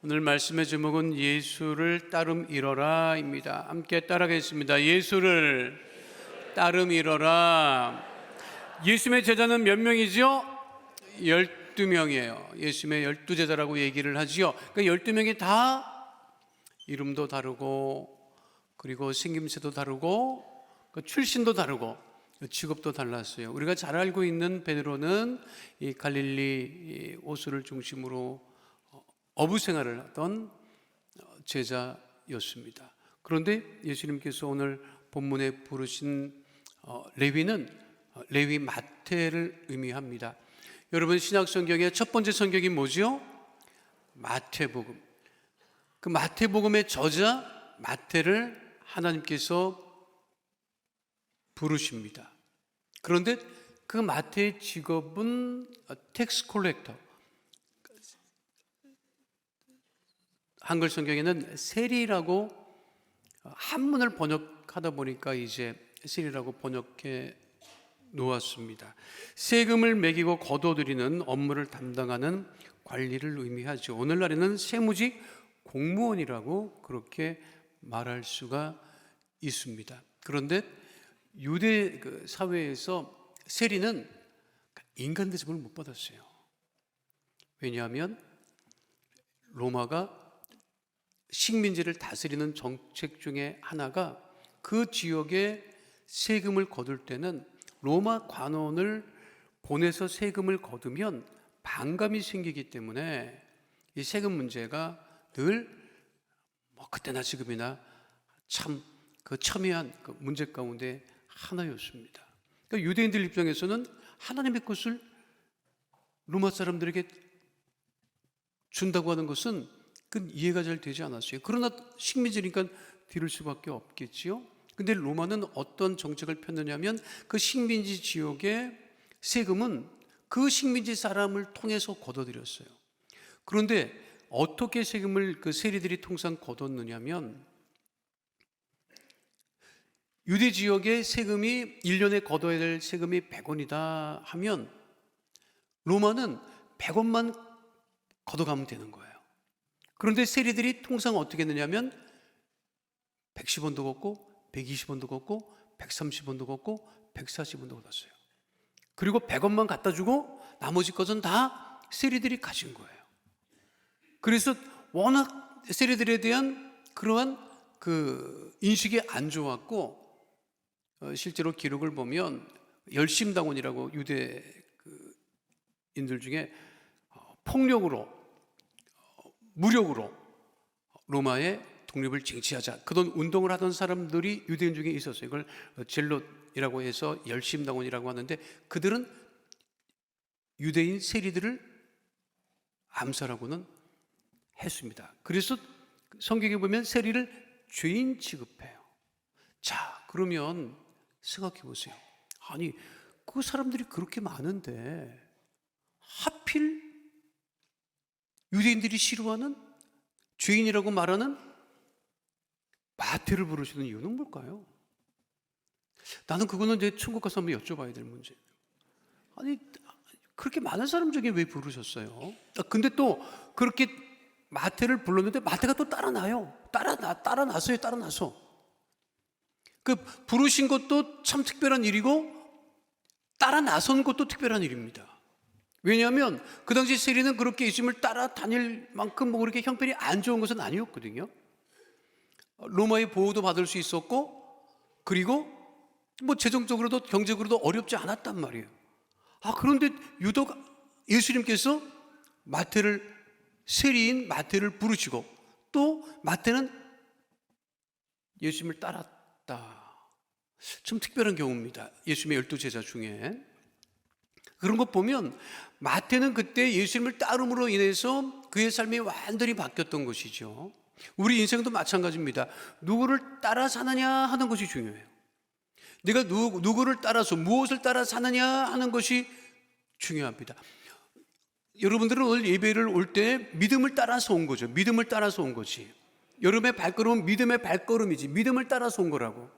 오늘 말씀의 제목은 예수를 따름 이뤄라입니다. 함께 따라가겠습니다. 예수를 따름 이뤄라. 예수님의 제자는 몇 명이죠? 12명이에요. 예수님의 12제자라고 얘기를 하지요. 그 12명이 다 이름도 다르고, 그리고 생김새도 다르고, 출신도 다르고, 직업도 달랐어요. 우리가 잘 알고 있는 베드로는 이 갈릴리 호수를 중심으로 어부 생활을 하던 제자였습니다. 그런데 예수님께서 오늘 본문에 부르신 레위는 레위 마태를 의미합니다. 여러분, 신약 성경의 첫 번째 성경이 뭐죠? 마태복음. 그 마태복음의 저자 마태를 하나님께서 부르십니다. 그런데 그 마태의 직업은 텍스 콜렉터. 한글 성경에는 세리라고 한문을 번역하다 보니까 이제 세리라고 번역해 놓았습니다. 세금을 매기고 거둬들이는 업무를 담당하는 관리를 의미하죠. 오늘날에는 세무직 공무원이라고 그렇게 말할 수가 있습니다. 그런데 유대 사회에서 세리는 인간 대접을 못 받았어요. 왜냐하면 로마가 식민지를 다스리는 정책 중에 하나가 그 지역에 세금을 거둘 때는 로마 관원을 보내서 세금을 거두면 반감이 생기기 때문에 이 세금 문제가 늘 그때나 지금이나 참 그 첨예한 그 문제 가운데 하나였습니다. 그러니까 유대인들 입장에서는 하나님의 것을 로마 사람들에게 준다고 하는 것은 그 이해가 잘 되지 않았어요. 그러나 식민지니까 들을 수밖에 없겠지요. 근데 로마는 어떤 정책을 폈느냐면 그 식민지 지역의 세금은 그 식민지 사람을 통해서 걷어들였어요. 그런데 어떻게 세금을 그 세리들이 통상 걷었느냐면 유대 지역의 세금이 1년에 걷어야 될 세금이 100원이다 하면 로마는 100원만 걷어가면 되는 거예요. 그런데 세리들이 통상 어떻게 했느냐면 110원도 걷고 120원도 걷고 130원도 걷고 140원도 걷었어요. 그리고 100원만 갖다 주고 나머지 것은 다 세리들이 가진 거예요. 그래서 워낙 세리들에 대한 그러한 그 인식이 안 좋았고, 실제로 기록을 보면 열심당원이라고 유대인들 중에 폭력으로 무력으로 로마의 독립을 쟁취하자 그런 운동을 하던 사람들이 유대인 중에 있었어요. 이걸 젤롯이라고 해서 열심당원이라고 하는데 그들은 유대인 세리들을 암살하고는 했습니다. 그래서 성경에 보면 세리를 죄인 취급해요. 자, 그러면 생각해 보세요. 아니, 그 사람들이 그렇게 많은데 하필 유대인들이 싫어하는 죄인이라고 말하는 마태를 부르시는 이유는 뭘까요? 나는 그거는 내 천국 가서 한번 여쭤봐야 될 문제예요. 아니, 그렇게 많은 사람 중에 왜 부르셨어요? 근데 또 그렇게 마태를 불렀는데 마태가 또 따라나요. 따라나서. 그 부르신 것도 참 특별한 일이고 따라 나선 것도 특별한 일입니다. 왜냐하면 그 당시 세리는 그렇게 예수님을 따라다닐 만큼 그렇게 형편이 안 좋은 것은 아니었거든요. 로마의 보호도 받을 수 있었고, 그리고 재정적으로도 경제적으로도 어렵지 않았단 말이에요. 그런데 유독 예수님께서 세리인 마태를 부르시고 또 마태는 예수님을 따랐다. 좀 특별한 경우입니다. 예수님의 12제자 중에. 그런 것 보면 마태는 그때 예수님을 따름으로 인해서 그의 삶이 완전히 바뀌었던 것이죠. 우리 인생도 마찬가지입니다. 누구를 따라 사느냐 하는 것이 중요해요. 내가 누구를 따라서 무엇을 따라 사느냐 하는 것이 중요합니다. 여러분들은 오늘 예배를 올 때 믿음을 따라서 온 거죠. 믿음을 따라서 온 거지. 여러분의 발걸음은 믿음의 발걸음이지 믿음을 따라서 온 거라고.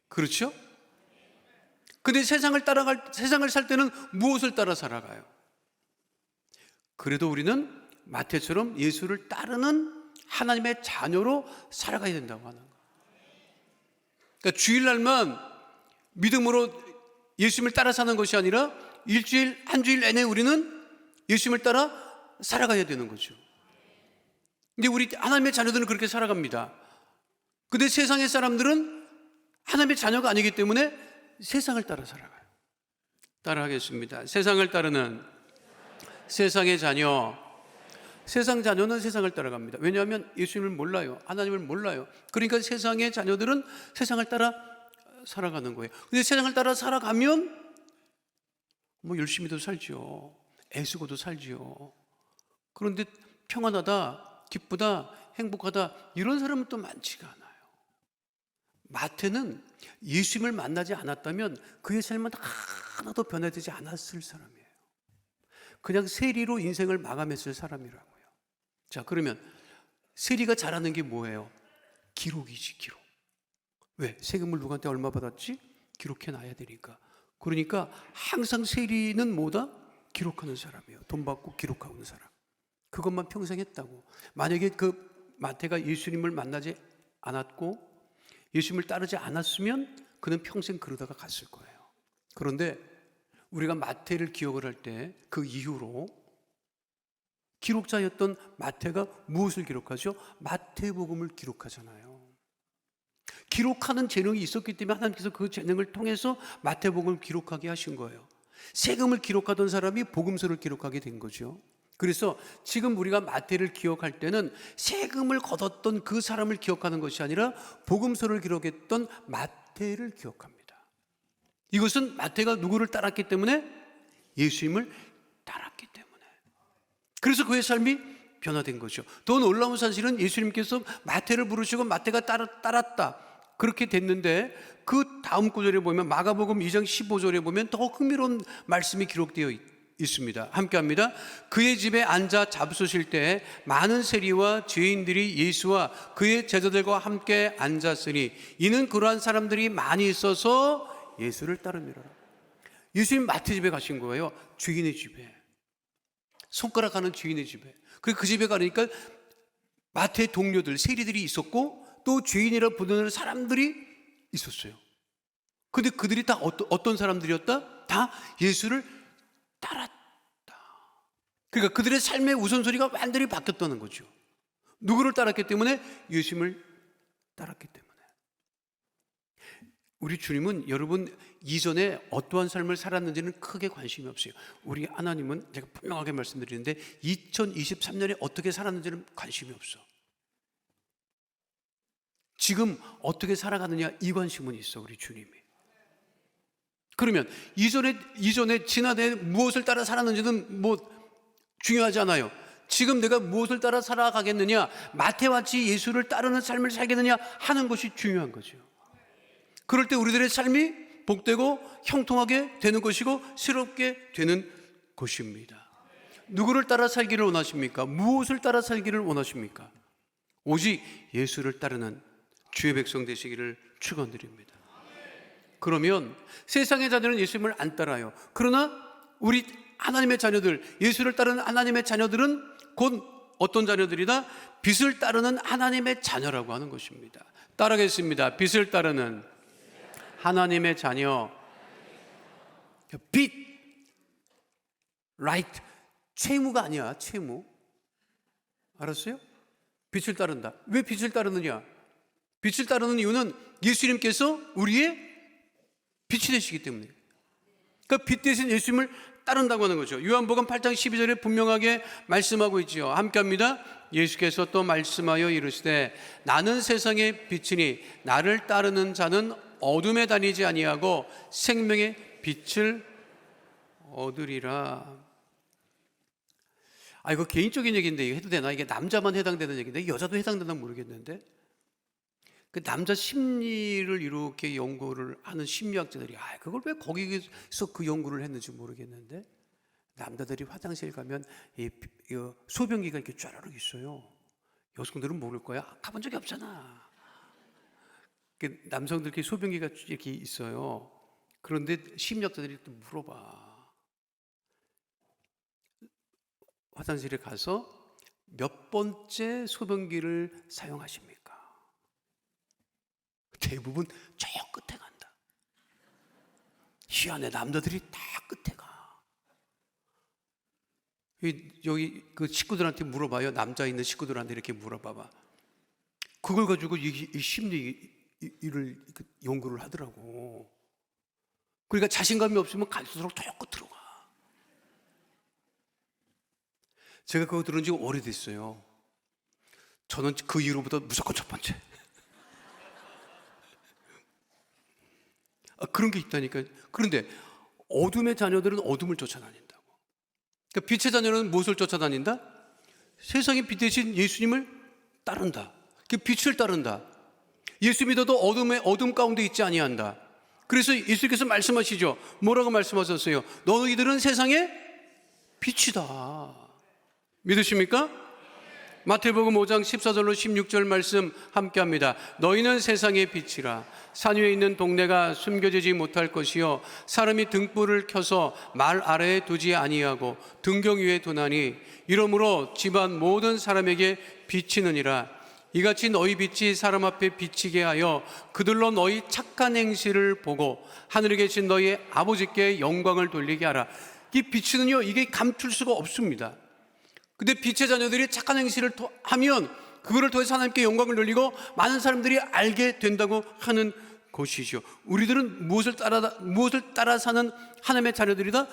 그렇죠? 근데 세상을 살 때는 무엇을 따라 살아가요? 그래도 우리는 마태처럼 예수를 따르는 하나님의 자녀로 살아가야 된다고 하는 거예요. 그러니까 주일날만 믿음으로 예수님을 따라 사는 것이 아니라 일주일, 한 주일 내내 우리는 예수님을 따라 살아가야 되는 거죠. 근데 우리 하나님의 자녀들은 그렇게 살아갑니다. 근데 세상의 사람들은 하나님의 자녀가 아니기 때문에 세상을 따라 살아가요. 따라하겠습니다. 세상을 따르는 세상의 자녀. 세상 자녀는 세상을 따라갑니다. 왜냐하면 예수님을 몰라요. 하나님을 몰라요. 그러니까 세상의 자녀들은 세상을 따라 살아가는 거예요. 근데 세상을 따라 살아가면 뭐 열심히도 살죠. 애쓰고도 살죠. 그런데 평안하다, 기쁘다, 행복하다 이런 사람은 또 많지가 않아요. 마태는 예수님을 만나지 않았다면 그의 삶은 하나도 변화되지 않았을 사람이에요. 그냥 세리로 인생을 마감했을 사람이라고요. 자, 그러면 세리가 잘하는 게 뭐예요? 기록이지, 기록. 왜? 세금을 누구한테 얼마 받았지? 기록해놔야 되니까. 그러니까 항상 세리는 뭐다? 기록하는 사람이에요. 돈 받고 기록하고 있는 사람. 그것만 평생 했다고. 만약에 그 마태가 예수님을 만나지 않았고 예수님을 따르지 않았으면 그는 평생 그러다가 갔을 거예요. 그런데 우리가 마태를 기억을 할 때 그 이후로 기록자였던 마태가 무엇을 기록하죠? 마태복음을 기록하잖아요. 기록하는 재능이 있었기 때문에 하나님께서 그 재능을 통해서 마태복음을 기록하게 하신 거예요. 세금을 기록하던 사람이 복음서를 기록하게 된 거죠. 그래서 지금 우리가 마태를 기억할 때는 세금을 걷었던 그 사람을 기억하는 것이 아니라 복음서를 기록했던 마태를 기억합니다. 이것은 마태가 누구를 따랐기 때문에? 예수님을 따랐기 때문에. 그래서 그의 삶이 변화된 거죠. 더 놀라운 사실은 예수님께서 마태를 부르시고 마태가 따랐다 그렇게 됐는데 그 다음 구절에 보면 마가복음 2장 15절에 보면 더 흥미로운 말씀이 기록되어 있습니다. 함께 합니다. 그의 집에 앉아 잡수실 때 많은 세리와 죄인들이 예수와 그의 제자들과 함께 앉았으니 이는 그러한 사람들이 많이 있어서 예수를 따르니라. 예수님 마태 집에 가신 거예요. 죄인의 집에. 손가락 하는 죄인의 집에. 그 집에 가니까 마태의 동료들, 세리들이 있었고 또 죄인이라 부르는 사람들이 있었어요. 근데 그들이 다 어떤 사람들이었다? 다 예수를 따랐다. 그러니까 그들의 삶의 우선순위가 완전히 바뀌었다는 거죠. 누구를 따랐기 때문에? 예수님을 따랐기 때문에. 우리 주님은 여러분 이전에 어떠한 삶을 살았는지는 크게 관심이 없어요. 우리 하나님은 제가 분명하게 말씀드리는데 2023년에 어떻게 살았는지는 관심이 없어. 지금 어떻게 살아가느냐 이 관심은 있어 우리 주님이. 그러면 이전에 지난해 무엇을 따라 살았는지는 뭐 중요하지 않아요. 지금 내가 무엇을 따라 살아가겠느냐, 마태와같이 예수를 따르는 삶을 살겠느냐 하는 것이 중요한 거죠. 그럴 때 우리들의 삶이 복되고 형통하게 되는 것이고 새롭게 되는 것입니다. 누구를 따라 살기를 원하십니까? 무엇을 따라 살기를 원하십니까? 오직 예수를 따르는 주의 백성 되시기를 축원드립니다. 그러면 세상의 자녀는 예수님을 안 따라요. 그러나 우리 하나님의 자녀들, 예수를 따르는 하나님의 자녀들은 곧 어떤 자녀들이다? 빛을 따르는 하나님의 자녀라고 하는 것입니다. 따르겠습니다. 빛을 따르는 하나님의 자녀. 빛, 라이트, 채무가 아니야. 채무. 알았어요? 빛을 따른다. 왜 빛을 따르느냐? 빛을 따르는 이유는 예수님께서 우리의 빛이 되시기 때문에. 그러니까 빛 대신 예수님을 따른다고 하는 거죠. 요한복음 8장 12절에 분명하게 말씀하고 있지요. 함께 합니다. 예수께서 또 말씀하여 이르시되 나는 세상의 빛이니 나를 따르는 자는 어둠에 다니지 아니하고 생명의 빛을 얻으리라. 이거 개인적인 얘기인데 이거 해도 되나? 이게 남자만 해당되는 얘기인데 여자도 해당되나 모르겠는데 그 남자 심리를 이렇게 연구를 하는 심리학자들이 그걸 왜 거기서 그 연구를 했는지 모르겠는데 남자들이 화장실 가면 이 소변기가 이렇게 쫘라락 있어요. 여성들은 모를 거야. 가본 적이 없잖아. 남성들끼리 소변기가 이렇게 있어요. 그런데 심리학자들이 또 물어봐. 화장실에 가서 몇 번째 소변기를 사용하십니까? 대부분 저 끝에 간다. 희한해, 남자들이 다 끝에 가. 여기 그 식구들한테 물어봐요. 남자 있는 식구들한테 이렇게 물어봐봐. 그걸 가지고 이 심리 일을 연구를 하더라고. 그러니까 자신감이 없으면 갈수록 저 끝으로 가. 제가 그거 들은 지 오래됐어요. 저는 그 이후로부터 무조건 첫 번째. 그런 게 있다니까요. 그런데 어둠의 자녀들은 어둠을 쫓아다닌다고. 그러니까 빛의 자녀는 무엇을 쫓아다닌다? 세상의 빛 대신 예수님을 따른다. 그 빛을 따른다. 예수 믿어도 어둠 가운데 있지 아니한다. 그래서 예수께서 말씀하시죠. 뭐라고 말씀하셨어요? 너희들은 세상의 빛이다. 믿으십니까? 마태복음 5장 14절로 16절 말씀 함께합니다. 너희는 세상의 빛이라. 산 위에 있는 동네가 숨겨지지 못할 것이요 사람이 등불을 켜서 말 아래에 두지 아니하고 등경 위에 두나니 이러므로 집안 모든 사람에게 비치느니라. 이같이 너희 빛이 사람 앞에 비치게 하여 그들로 너희 착한 행실을 보고 하늘에 계신 너희 아버지께 영광을 돌리게 하라. 이 비치는요, 이게 감출 수가 없습니다. 근데 빛의 자녀들이 착한 행실을 하면 그거를 통해서 하나님께 영광을 돌리고 많은 사람들이 알게 된다고 하는 것이죠. 우리들은 무엇을 따라 사는 하나님의 자녀들이다?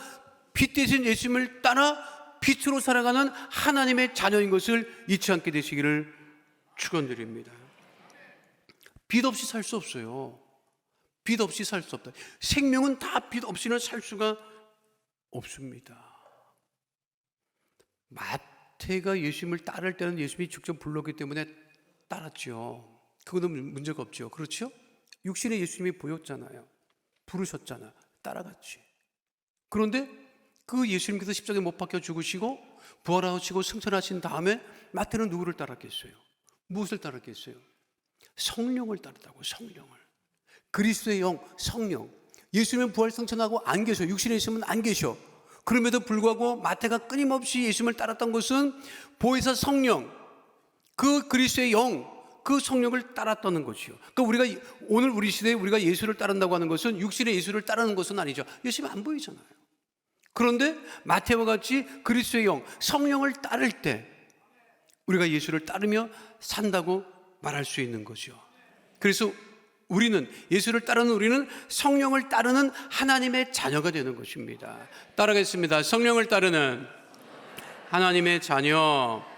빛 대신 예수님을 따라 빛으로 살아가는 하나님의 자녀인 것을 잊지 않게 되시기를 축원드립니다. 빛 없이 살 수 없어요. 빛 없이 살 수 없다. 생명은 다 빛 없이는 살 수가 없습니다. 마태가 예수님을 따를 때는 예수님이 직접 불렀기 때문에 따랐죠. 그거는 문제가 없죠. 그렇죠? 육신에 예수님이 보였잖아요. 부르셨잖아. 따라갔지. 그런데 그 예수님께서 십자가에 못 박혀 죽으시고 부활하시고 승천하신 다음에 마태는 누구를 따랐겠어요? 무엇을 따랐겠어요? 성령을 따르다고. 성령을. 그리스도의 영, 성령. 예수님은 부활 승천하고 안 계셔. 육신에 있으면 안 계셔. 그럼에도 불구하고 마태가 끊임없이 예수님을 따랐던 것은 보혜사 성령, 그 그리스도의 영, 그 성령을 따랐다는 것이요. 그러니까 우리가 오늘 우리 시대에 우리가 예수를 따른다고 하는 것은 육신의 예수를 따르는 것은 아니죠. 예수님이 안 보이잖아요. 그런데 마태와 같이 그리스도의 영, 성령을 따를 때 우리가 예수를 따르며 산다고 말할 수 있는 거죠. 그래서 예수를 따르는 우리는 성령을 따르는 하나님의 자녀가 되는 것입니다. 따라가겠습니다. 성령을 따르는 하나님의 자녀.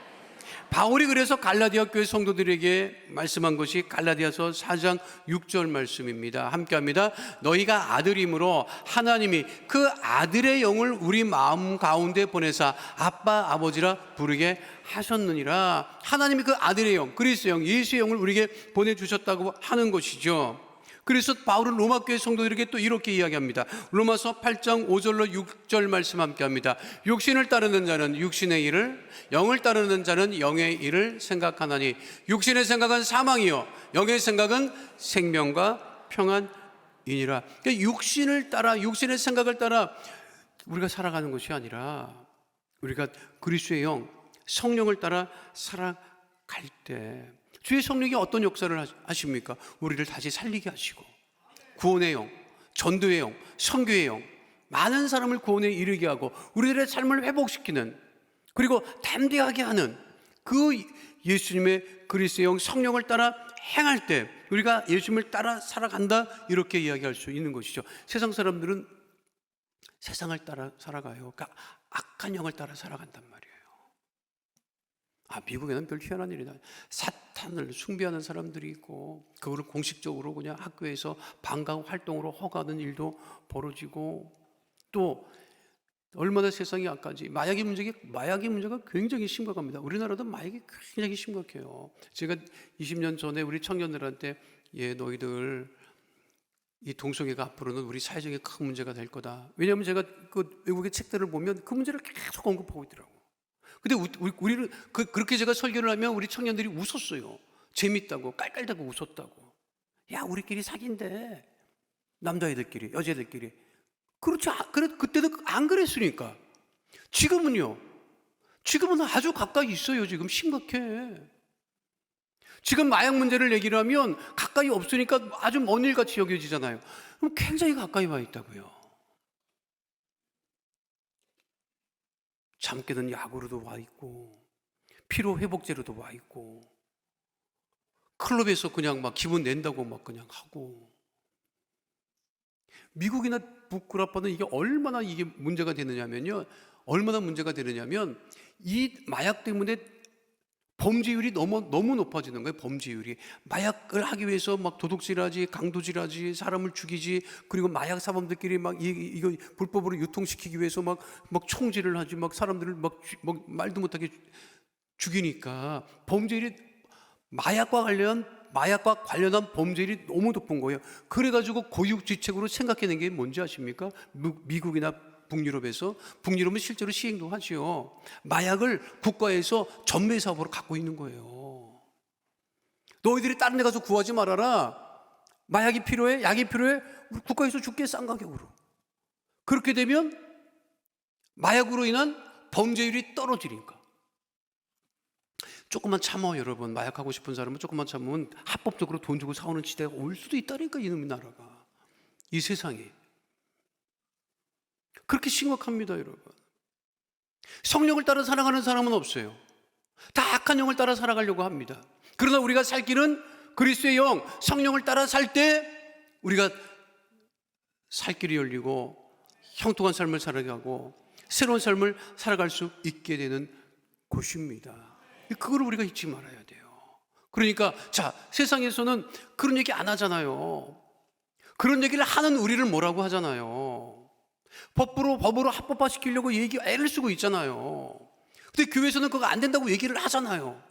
바울이 그래서 갈라디아 교회 성도들에게 말씀한 것이 갈라디아서 4장 6절 말씀입니다. 함께합니다. 너희가 아들이므로 하나님이 그 아들의 영을 우리 마음 가운데 보내사 아빠 아버지라 부르게 하셨느니라. 하나님이 그 아들의 영, 그리스도의 영, 예수의 영을 우리에게 보내주셨다고 하는 것이죠. 그래서 바울은 로마교회 성도들에게 또 이렇게 이야기합니다. 로마서 8장 5절로 6절 말씀 함께합니다. 육신을 따르는 자는 육신의 일을, 영을 따르는 자는 영의 일을 생각하나니 육신의 생각은 사망이요 영의 생각은 생명과 평안이니라. 그러니까 육신을 따라, 육신의 생각을 따라 우리가 살아가는 것이 아니라 우리가 그리스도의 영, 성령을 따라 살아갈 때 주의 성령이 어떤 역사를 하십니까? 우리를 다시 살리게 하시고 구원의 영, 전도의 영, 선교의 영, 많은 사람을 구원에 이르게 하고 우리들의 삶을 회복시키는, 그리고 담대하게 하는 그 예수님의 그리스도의 영, 성령을 따라 행할 때 우리가 예수님을 따라 살아간다, 이렇게 이야기할 수 있는 것이죠. 세상 사람들은 세상을 따라 살아가요. 그러니까 악한 영을 따라 살아간단 말이에요. 미국에는 별 희한한 일이다. 사탄을 숭배하는 사람들이 있고 그거를 공식적으로 그냥 학교에서 방과 활동으로 허가하는 일도 벌어지고, 또 얼마나 세상이 악하지. 마약의 문제가 굉장히 심각합니다. 우리나라도 마약이 굉장히 심각해요. 제가 20년 전에 우리 청년들한테 너희들 이 동성애가 앞으로는 우리 사회적인 큰 문제가 될 거다. 왜냐하면 제가 그 외국의 책들을 보면 그 문제를 계속 언급하고 있더라고요. 근데 우리는 그렇게 제가 설교를 하면 우리 청년들이 웃었어요. 재밌다고, 깔깔대고 웃었다고. 야, 우리끼리 사귄대. 남자애들끼리, 여자애들끼리. 그렇지. 그때도 안 그랬으니까. 지금은요, 지금은 아주 가까이 있어요. 지금 심각해. 지금 마약 문제를 얘기를 하면 가까이 없으니까 아주 먼 일같이 여겨지잖아요. 그럼 굉장히 가까이 와 있다고요. 잠 깨는 약으로도 와 있고, 피로 회복제로도 와 있고, 클럽에서 그냥 막 기분 낸다고 막 그냥 하고. 미국이나 북유럽은 이게 얼마나 이게 문제가 되느냐면요. 얼마나 문제가 되느냐면 이 마약 때문에 범죄율이 너무 높아지는 거예요. 범죄율이. 마약을 하기 위해서 막 도둑질하지, 강도질하지, 사람을 죽이지, 그리고 마약 사범들끼리 막 이거 불법으로 유통시키기 위해서 막 총질을 하지, 막 사람들을 막 말도 못하게 죽이니까 범죄율이 마약과 관련한 범죄율이 너무 높은 거예요. 그래가지고 고육지책으로 생각해낸 게 뭔지 아십니까? 미국이나 북유럽은 실제로 시행도 하지요. 마약을 국가에서 전매 사업으로 갖고 있는 거예요. 너희들이 다른 데 가서 구하지 말아라. 마약이 필요해? 약이 필요해? 국가에서 줄게, 싼 가격으로. 그렇게 되면 마약으로 인한 범죄율이 떨어지니까. 조금만 참아, 여러분. 마약하고 싶은 사람은 조금만 참으면 합법적으로 돈 주고 사오는 시대가 올 수도 있다니까, 이놈의 나라가. 이 세상이. 그렇게 심각합니다, 여러분. 성령을 따라 살아가는 사람은 없어요. 다 악한 영을 따라 살아가려고 합니다. 그러나 우리가 살 길은 그리스도의 영, 성령을 따라 살 때 우리가 살 길이 열리고 형통한 삶을 살아가고 새로운 삶을 살아갈 수 있게 되는 곳입니다. 그걸 우리가 잊지 말아야 돼요. 그러니까 자, 세상에서는 그런 얘기 안 하잖아요. 그런 얘기를 하는 우리를 뭐라고 하잖아요. 법으로 합법화시키려고 애를 쓰고 있잖아요. 근데 교회에서는 그거 안 된다고 얘기를 하잖아요.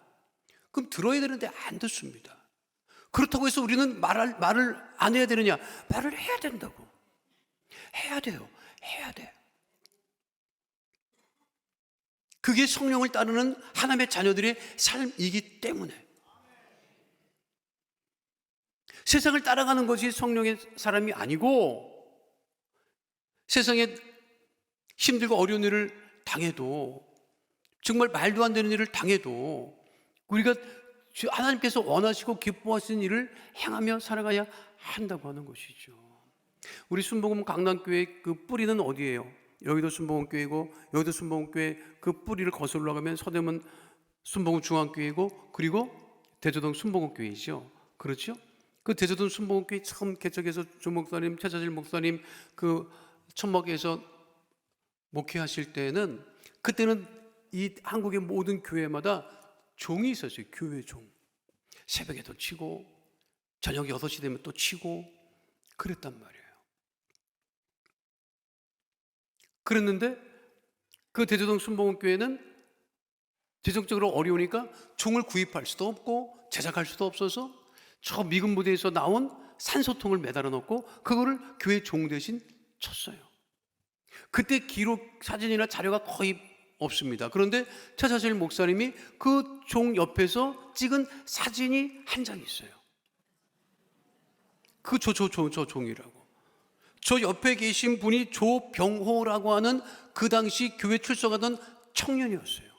그럼 들어야 되는데 안 듣습니다. 그렇다고 해서 우리는 말을 안 해야 되느냐? 말을 해야 된다고. 해야 돼요. 해야 돼. 그게 성령을 따르는 하나님의 자녀들의 삶이기 때문에. 세상을 따라가는 것이 성령의 사람이 아니고, 세상에 힘들고 어려운 일을 당해도, 정말 말도 안 되는 일을 당해도 우리가 하나님께서 원하시고 기뻐하시는 일을 행하며 살아가야 한다고 하는 것이죠. 우리 순복음 강남교회 그 뿌리는 어디예요? 여기도 순복음교회고, 여기도 순복음교회 그 뿌리를 거슬러 올라가면 서대문 순복음 중앙교회고, 그리고 대저동 순복음교회이죠. 그렇죠? 그 대저동 순복음교회 처음 개척해서 조 목사님, 최자질 목사님 그 천막에서 목회하실 때는, 그때는 이 한국의 모든 교회마다 종이 있었어요. 교회 종. 새벽에도 치고 저녁 6시 되면 또 치고 그랬단 말이에요. 그랬는데 그 대저동 순복음교회는 재정적으로 어려우니까 종을 구입할 수도 없고 제작할 수도 없어서 저 미군 부대에서 나온 산소통을 매달아 놓고 그거를 교회 종 대신 쳤어요. 그때 기록 사진이나 자료가 거의 없습니다. 그런데 최자실 목사님이 그 종 옆에서 찍은 사진이 한 장 있어요. 그 종이라고. 저 옆에 계신 분이 조병호라고 하는 그 당시 교회 출석하던 청년이었어요.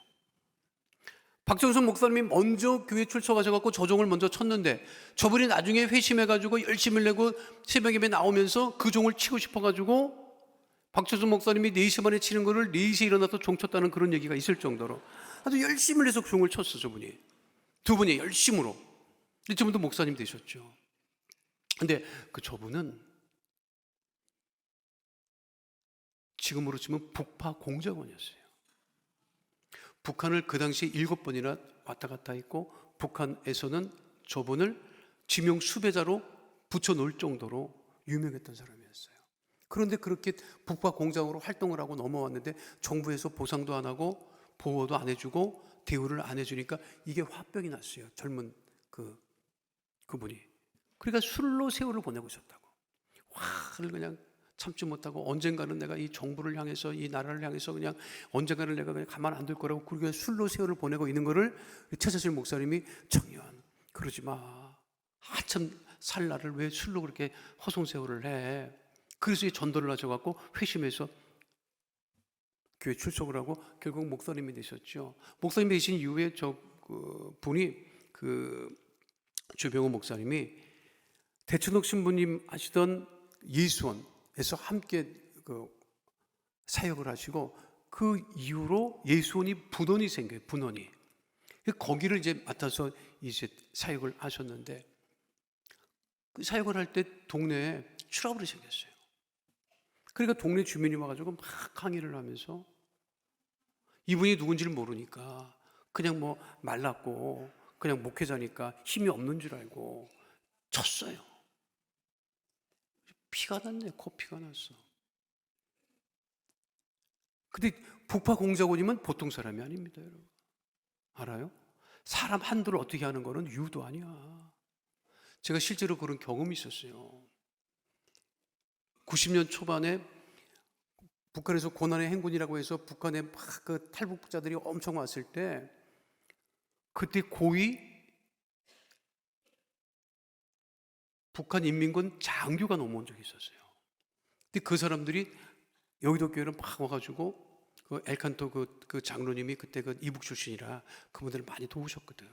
박정선 목사님이 먼저 교회 출석하셔서 저 종을 먼저 쳤는데, 저분이 나중에 회심해가지고 열심을 내고 새벽에 나오면서 그 종을 치고 싶어가지고 박정선 목사님이 4시 반에 치는 거를 4시에 일어나서 종 쳤다는 그런 얘기가 있을 정도로 아주 열심을 해서 종을 쳤어. 저분이 두 분이 열심으로. 근데 저분도 목사님 되셨죠. 근데 저분은 지금으로 치면 북파 공작원이었어요. 북한을 그 당시에 7번이나 왔다 갔다 했고, 북한에서는 저분을 지명 수배자로 붙여놓을 정도로 유명했던 사람이었어요. 그런데 그렇게 북파 공작으로 활동을 하고 넘어왔는데 정부에서 보상도 안 하고 보호도 안 해주고 대우를 안 해주니까 이게 화병이 났어요. 젊은 그분이. 그러니까 술로 세월을 보내고 있었다고. 화를 그냥 참지 못하고, 언젠가는 내가 이 정부를 향해서, 이 나라를 향해서 그냥 언젠가는 내가 그냥 가만 안 둘 거라고, 그렇게 술로 세월을 보내고 있는 거를 최자실 목사님이, 청년 그러지 마. 한참 살 나를 왜 술로 그렇게 허송세월을 해. 그래서 전도를 하셔갖고 회심해서 교회 출석을 하고 결국 목사님이 되셨죠. 목사님이 되신 이후에 분이 주병호 목사님이 대천옥 신부님 하시던 예수원에서 함께 사역을 하시고 그 이후로 예수원이 분원이 생겨요. 분원이. 거기를 이제 맡아서 이제 사역을 하셨는데 그 사역을 할 때 동네에 트러블이 생겼어요. 그러니까 동네 주민이 와가지고 막 항의를 하면서 이분이 누군지를 모르니까 그냥 뭐 말랐고 그냥 목회자니까 힘이 없는 줄 알고 쳤어요. 피가 났네. 코피가 났어. 근데 북파공작원이면 보통 사람이 아닙니다, 여러분. 알아요? 사람 한두를 어떻게 하는 거는 유도 아니야. 제가 실제로 그런 경험이 있었어요. 90년 초반에 북한에서 고난의 행군이라고 해서 북한에 막 그 탈북자들이 엄청 왔을 때 그때 고위 북한 인민군 장교가 넘어온 적이 있었어요. 근데 그 사람들이 여의도 교회를 막 와가지고 그 엘칸토 그 장로님이 그때 그 이북 출신이라 그분들을 많이 도우셨거든.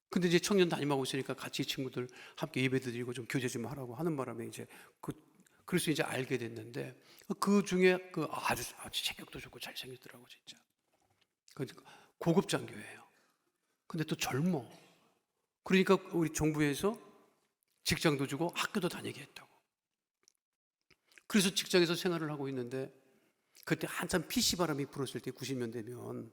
근데 이제 청년 담임하고 있으니까 같이 친구들 함께 예배도 드리고 좀 교제 좀 하라고 하는 바람에 이제 그래서 이제 알게 됐는데 그 중에 아주 체격도 좋고 잘생겼더라고 진짜. 고급 장교예요. 근데 또 젊어. 그러니까 우리 정부에서 직장도 주고 학교도 다니게 했다고. 그래서 직장에서 생활을 하고 있는데 그때 한참 PC 바람이 불었을 때 90년대면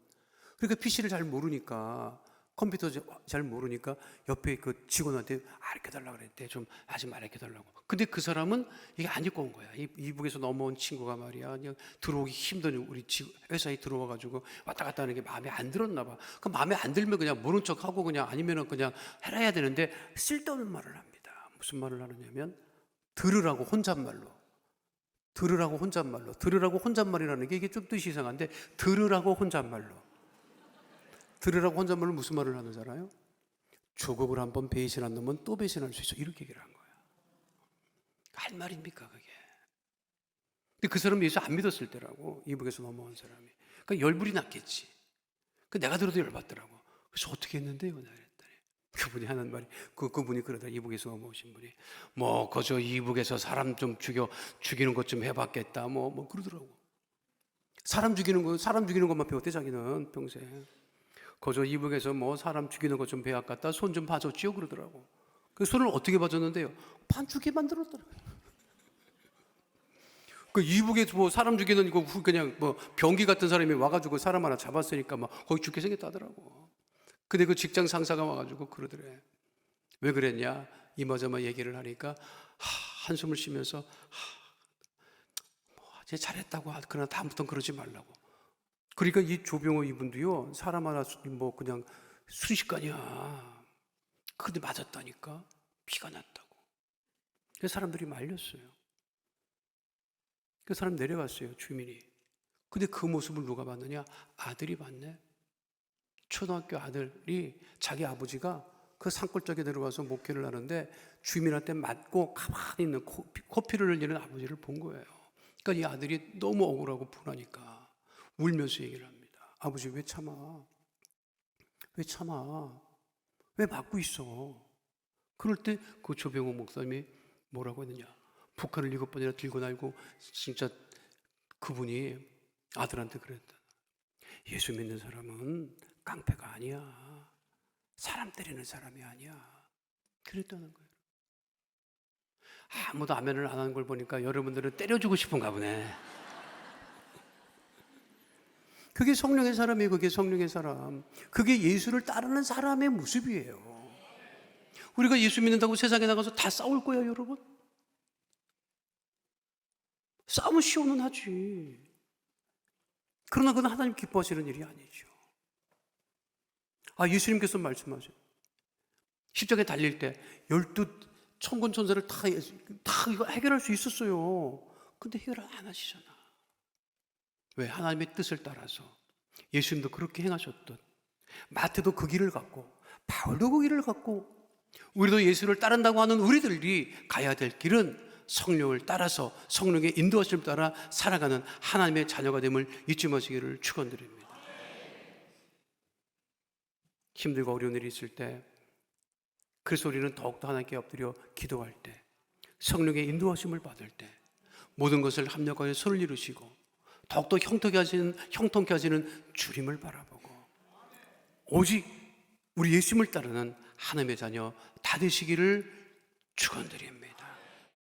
그러니까 PC를 잘 모르니까 컴퓨터 잘 모르니까 옆에 그 직원한테 알려달라고 그랬대. 좀 하지 말아달라고. 근데 그 사람은 이게 안 입고 온 거야. 이북에서 넘어온 친구가 말이야. 그냥 들어오기 힘든 우리 회사에 들어와가지고 왔다 갔다 하는 게 마음에 안 들었나 봐. 그 마음에 안 들면 그냥 모른 척 하고 그냥 아니면은 그냥 해야 되는데 쓸데없는 말을 합니다. 무슨 말을 하느냐면 들으라고 혼잣말로. 들으라고 혼잣말이라는 게 이게 좀 뜻이 이상한데 들으라고 혼잣말로. 들으라고 혼잣말로 무슨 말을 하는 줄 알아요? 조국을 한번 배신한 놈은 또 배신할 수 있어. 이렇게 얘기를 한 거야. 할 말입니까 그게? 근데 그 사람이 예수 안 믿었을 때라고. 이북에서 넘어온 사람이. 그러니까 열불이 났겠지. 내가 들어도 열받더라고. 그래서 어떻게 했는데요? 그랬더니 그분이 하는 말이 그분이 그러더라. 이북에서 넘어오신 분이 뭐 그저 이북에서 사람 좀 죽이는 것 좀 해봤겠다. 뭐 그러더라고. 사람 죽이는 것만 배웠대 자기는 평생. 거저 이북에서 뭐 사람 죽이는 것 좀 배웠겠다. 손 좀 봐줬지요 그러더라고. 그 손을 어떻게 봐줬는데요? 반죽게 만들었더라고요. 그 이북에서 뭐 사람 죽이는 거 그냥 뭐 병기 같은 사람이 와가지고 사람 하나 잡았으니까 막 거기 죽게 생겼다더라고. 근데 그 직장 상사가 와가지고 그러더래. 왜 그랬냐? 이마저마 얘기를 하니까 한숨을 쉬면서 쟤 잘했다고. 그러나 다음부터는 그러지 말라고. 그러니까 이 조병호 이분도요 사람 하나 뭐 그냥 순식간이야. 근데 맞았다니까 피가 났다고. 그래서 사람들이 말렸어요. 그 사람 내려갔어요 주민이. 근데 그 모습을 누가 봤느냐? 아들이 봤네. 초등학교 아들이 자기 아버지가 그 산골짜기에 내려와서 목회를 하는데 주민한테 맞고 가만히 있는 코피를 흘리는 아버지를 본 거예요. 그러니까 이 아들이 너무 억울하고 분하니까 울면서 얘기를 합니다. 아버지 왜 참아? 왜 참아? 왜 막고 있어? 그럴 때 그 조병호 목사님이 뭐라고 했느냐? 북한을 7번이나 들고 날고 진짜 그분이 아들한테 그랬다. 예수 믿는 사람은 깡패가 아니야. 사람 때리는 사람이 아니야. 그랬다는 거예요. 아무도 아멘을 안 하는 걸 보니까 여러분들은 때려주고 싶은가 보네. 그게 성령의 사람이에요. 그게 성령의 사람. 그게 예수를 따르는 사람의 모습이에요. 우리가 예수 믿는다고 세상에 나가서 다 싸울 거예요, 여러분? 싸움은 시원은 하지. 그러나 그건 하나님 기뻐하시는 일이 아니죠. 예수님께서 말씀하세요. 십자가에 달릴 때 12 천군 천사를 다 이거 해결할 수 있었어요. 근데 해결을 안 하시잖아. 왜? 하나님의 뜻을 따라서. 예수님도 그렇게 행하셨던, 마태도 그 길을 갔고 바울도 그 길을 갔고, 우리도 예수를 따른다고 하는 우리들이 가야 될 길은 성령을 따라서 성령의 인도하심을 따라 살아가는 하나님의 자녀가 됨을 잊지 마시기를 축원드립니다. 힘들고 어려운 일이 있을 때, 그래서 우리는 더욱더 하나님께 엎드려 기도할 때, 성령의 인도하심을 받을 때 모든 것을 합력하여 손을 이루시고 더욱더 형통케 하시는 주님을 바라보고 오직 우리 예수님을 따르는 하나님의 자녀 다 되시기를 축원드립니다.